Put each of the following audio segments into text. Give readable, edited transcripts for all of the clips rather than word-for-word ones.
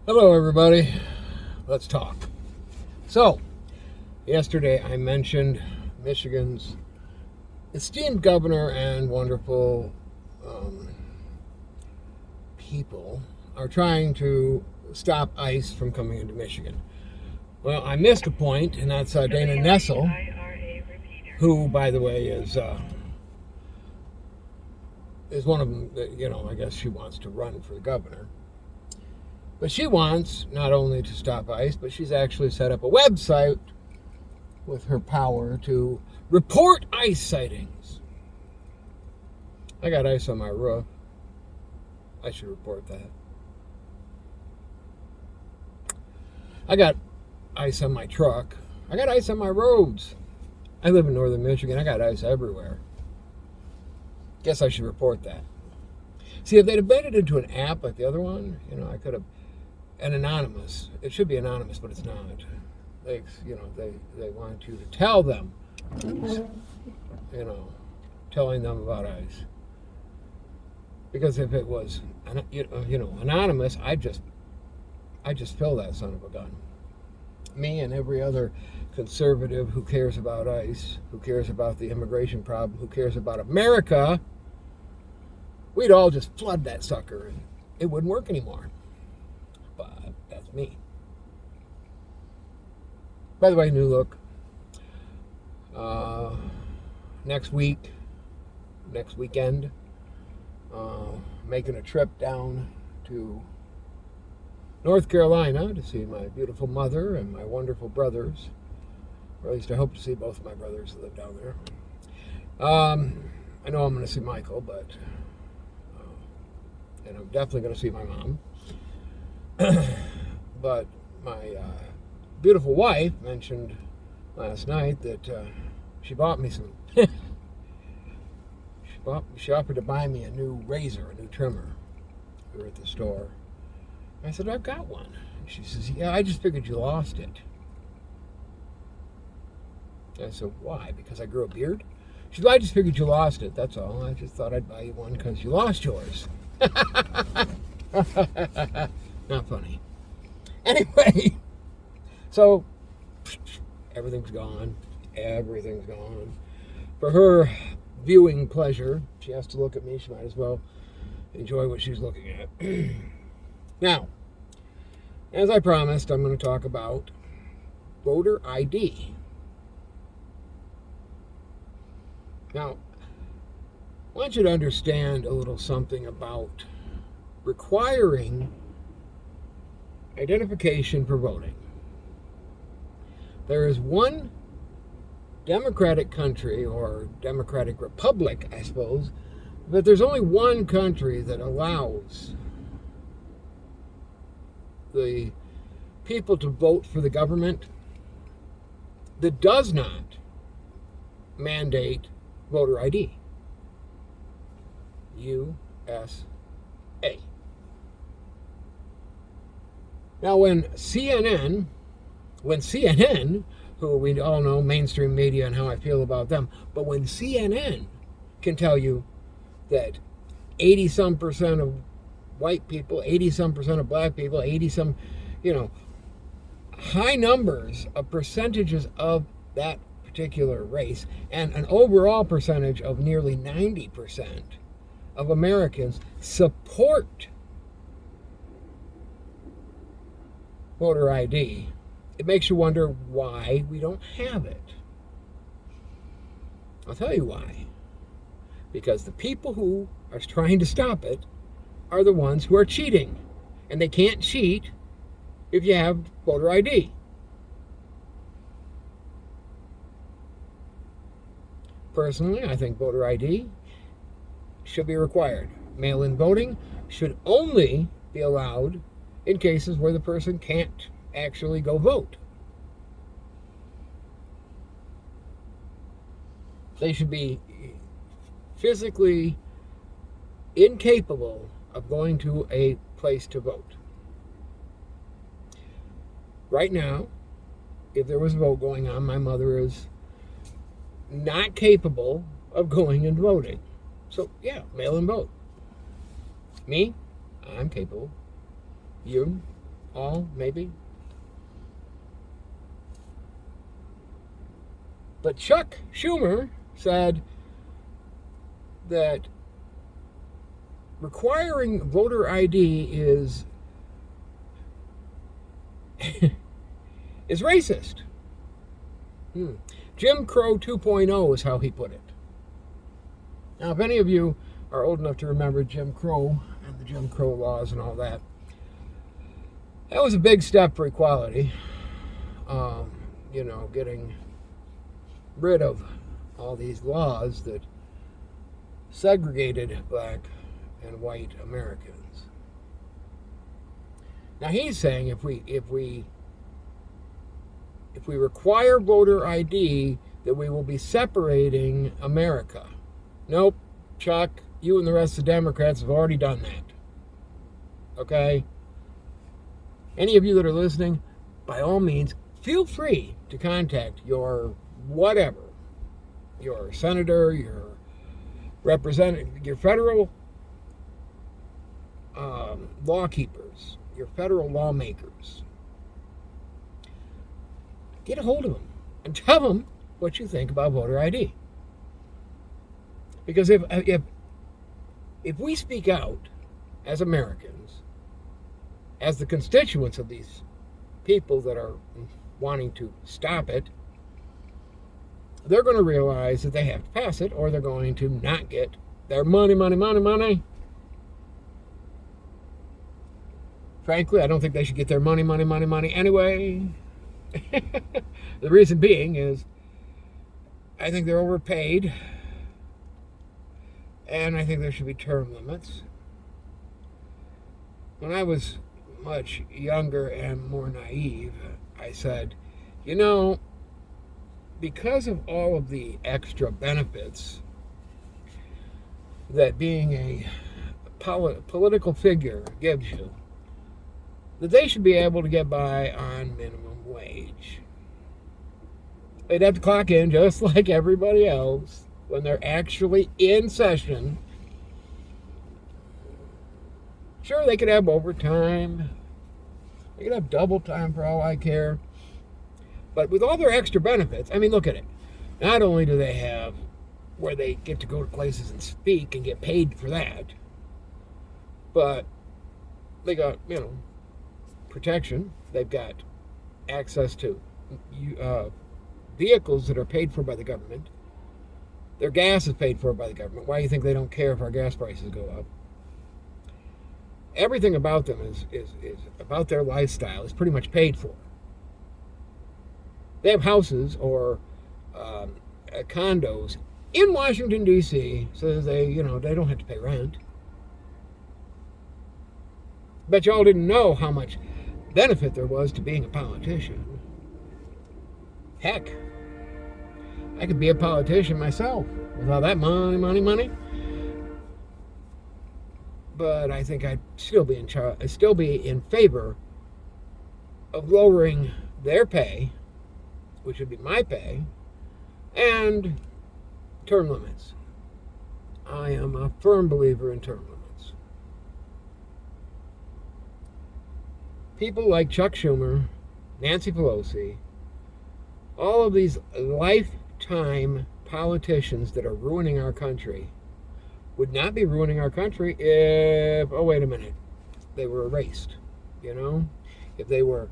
Hello, everybody. Let's talk. So, yesterday I mentioned Michigan's esteemed governor and wonderful um, people are trying to stop ICE from coming into Michigan. Well, I missed a point, and that's Dana Nessel, who, by the way, is one of them that, I guess she wants to run for the governor. But she wants not only to stop ICE, but she's actually set up a website with her power to report ICE sightings. I got ice on my roof. I should report that. I got ice on my truck. I got ice on my roads. I live in northern Michigan. I got ice everywhere. Guess I should report that. See, if they'd have made it into an app like the other one, I could have. And anonymous. It should be anonymous, but it's not. They want you to tell them, telling them about ICE. Because if it was, anonymous, I just fill that son of a gun. Me and every other conservative who cares about ICE, who cares about the immigration problem, who cares about America, we'd all just flood that sucker and it wouldn't work anymore. But that's me. By the way, new look. Next weekend, making a trip down to North Carolina to see my beautiful mother and my wonderful brothers. Or at least I hope to see both of my brothers that live down there. I know I'm going to see Michael, and I'm definitely going to see my mom. But my beautiful wife mentioned last night that she bought me some. She offered to buy me a new razor, a new trimmer. We were at the store. I said, I've got one. And she says, yeah, I just figured you lost it. I said, why? Because I grew a beard? She said, I just figured you lost it. That's all. I just thought I'd buy you one because you lost yours. Not funny. Anyway, so everything's gone. Everything's gone. For her viewing pleasure, she has to look at me. She might as well enjoy what she's looking at. Now, as I promised, I'm going to talk about voter ID. Now, I want you to understand a little something about requiring identification for voting. There is one democratic country, or democratic republic, I suppose, but there's only one country that allows the people to vote for the government that does not mandate voter ID. USA. Now, when CNN, who we all know, mainstream media and how I feel about them, but when CNN can tell you that 80-some% of white people, 80-some% of black people, 80-some, high numbers of percentages of that particular race, and an overall percentage of nearly 90% of Americans support voter ID, it makes you wonder why we don't have it. I'll tell you why. Because the people who are trying to stop it are the ones who are cheating. And they can't cheat if you have voter ID. Personally, I think voter ID should be required. Mail-in voting should only be allowed in cases where the person can't actually go vote. They should be physically incapable of going to a place to vote. Right now, if there was a vote going on, my mother is not capable of going and voting. So, yeah, mail and vote. Me, I'm capable. You, all, maybe. But Chuck Schumer said that requiring voter ID is is racist. Jim Crow 2.0 is how he put it. Now, if any of you are old enough to remember Jim Crow and the Jim Crow laws and all that, that was a big step for equality. Getting rid of all these laws that segregated black and white Americans. Now he's saying if we require voter ID, that we will be separating America. Nope, Chuck, you and the rest of the Democrats have already done that. Okay? Any of you that are listening, by all means, feel free to contact your whatever, your senator, your representative, your federal lawkeepers, your federal lawmakers. Get a hold of them and tell them what you think about voter ID. Because if we speak out as Americans, as the constituents of these people that are wanting to stop it, they're going to realize that they have to pass it, or they're going to not get their money. Frankly, I don't think they should get their money anyway. The reason being is I think they're overpaid, and I think there should be term limits. When I was much younger and more naive, I said, because of all of the extra benefits that being a political figure gives you, that they should be able to get by on minimum wage. They'd have to clock in just like everybody else when they're actually in session. Sure, they could have overtime. They could have double time for all I care. But with all their extra benefits, I mean, look at it. Not only do they have where they get to go to places and speak and get paid for that, but they got, protection. They've got access to vehicles that are paid for by the government. Their gas is paid for by the government. Why do you think they don't care if our gas prices go up? Everything about them is about their lifestyle is pretty much paid for. They have houses or condos in Washington, D.C., so they don't have to pay rent. Bet y'all didn't know how much benefit there was to being a politician. Heck, I could be a politician myself with all that money. But I think I'd still be in favor of lowering their pay, which would be my pay, and term limits. I am a firm believer in term limits. People like Chuck Schumer, Nancy Pelosi, all of these lifetime politicians that are ruining our country would not be ruining our country if, they were erased, if they were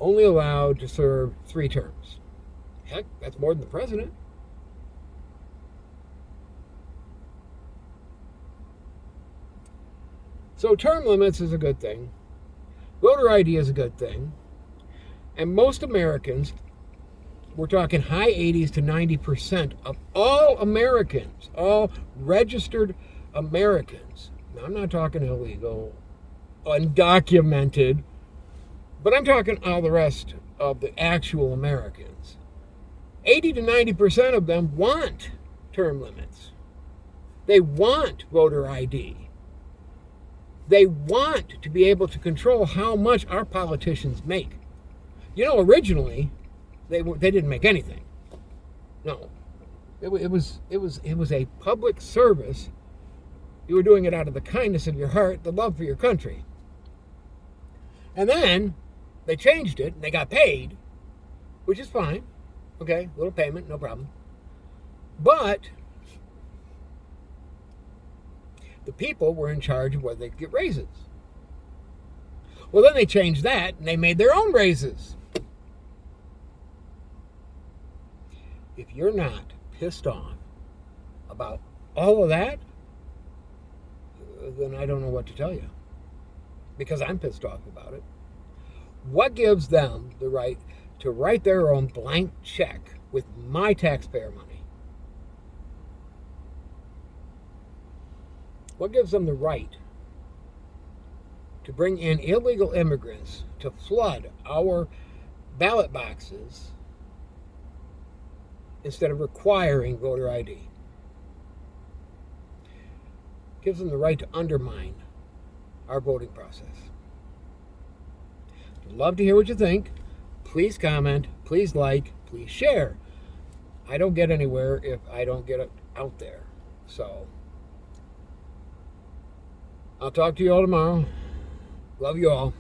only allowed to serve 3 terms. Heck, that's more than the president. So term limits is a good thing. Voter ID is a good thing. And most Americans, we're talking high 80s to 90% of all Americans, all registered Americans. Now, I'm not talking illegal, undocumented, but I'm talking all the rest of the actual Americans. 80 to 90% of them want term limits. They want voter ID. They want to be able to control how much our politicians make. Originally, they didn't make anything. No, it was a public service. You were doing it out of the kindness of your heart, the love for your country. And then they changed it and they got paid, which is fine. Okay, little payment, no problem. But the people were in charge of whether they could get raises. Well, then they changed that and they made their own raises. If you're not pissed off about all of that, then I don't know what to tell you. Because I'm pissed off about it. What gives them the right to write their own blank check with my taxpayer money? What gives them the right to bring in illegal immigrants to flood our ballot boxes instead of requiring voter ID? Gives them the right to undermine our voting process. I'd love to hear what you think. Please comment, please like, please share. I don't get anywhere if I don't get it out there. So, I'll talk to you all tomorrow. Love you all.